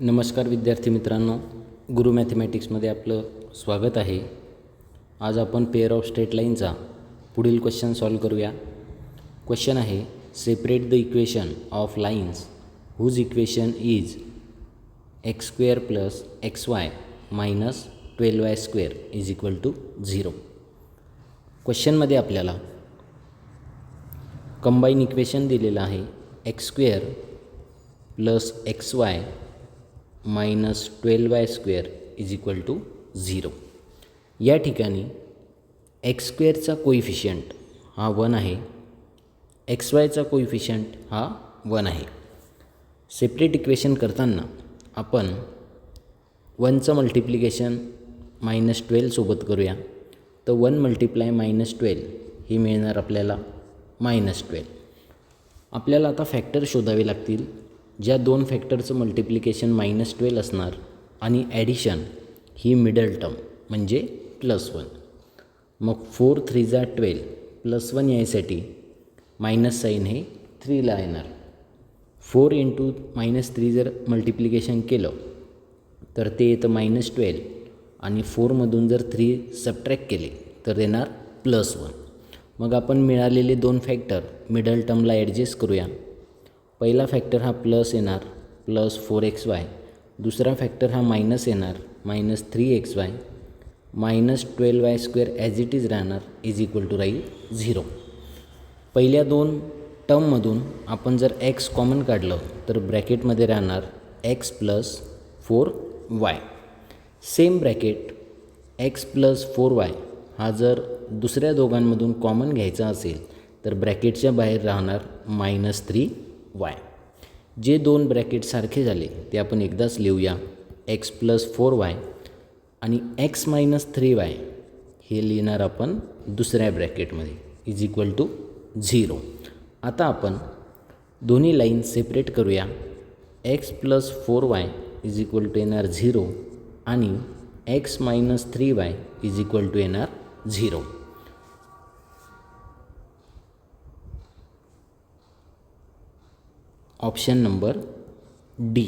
नमस्कार विद्यार्थी मित्रांनो, गुरु मॅथमॅटिक्समध्ये आपलं स्वागत आहे. आज आपण पेअर ऑफ स्ट्रेट लाईनचा पुढील क्वेश्चन सॉल्व करूया. क्वेश्चन आहे, separate the equation of lines whose equation is x square plus x y minus 12y square is equal to 0. क्वेश्चनमध्ये आपल्याला कंबाईन इक्वेशन दिलेलं आहे, x square plus x y minus 12y square is equal to 0. या ठिकाणी x स्क्वेअरचा coefficient हा 1 आहे, x वायचा coefficient हा 1 आहे. सेपरेट इक्वेशन करताना आपण 1चं मल्टिप्लिकेशन -12 सोबत करूया. तर 1 मल्टिप्लाय -12 ही मिळणार आपल्याला -12. आपल्याला आता फॅक्टर शोधावे लागतील. ज्या दोन फॅक्टरचं मल्टिप्लिकेशन -12 असणार आणि ॲडिशन ही मिडल टर्म म्हणजे +1. मग 4 3 जा 12 +1 यायसाठी मायनस साईन हे 3ला येणार. 4 इंटू -3 जर मल्टिप्लिकेशन केलं तर ते येतं -12 आणि 4मधून जर 3 सबट्रॅक्ट केले तर येणार +1. मग आपण मिळालेले दोन फॅक्टर मिडल टर्मला ॲडजस्ट करूया. पहिला फॅक्टर हा प्लस येणार +4xy, दुसरा फॅक्टर हा मायनस येणार -3xy, -12y square as it is राहणार इज इक्वल टू राहील 0. पहिल्या दोन टर्ममधून आपण जर x कॉमन काढलं तर ब्रॅकेटमध्ये राहणार x + 4y. Same bracket x + 4y हा जर दुसऱ्या दोघांमधून कॉमन घ्यायचा असेल तर ब्रॅकेटच्या बाहेर राहणार -3y. जे दोन ब्रॅकेट सारखे झाले ते आपण एकदाच लिहूया. x + 4y आणि x - 3y हे लिहिणार आपण दुसऱ्या ब्रॅकेटमध्ये इज इक्वल टू 0. आता आपण दोन्ही लाईन सेपरेट करूया. x + 4y is equal to येणार 0 आणि x - 3y is equal to येणार 0. Option number D.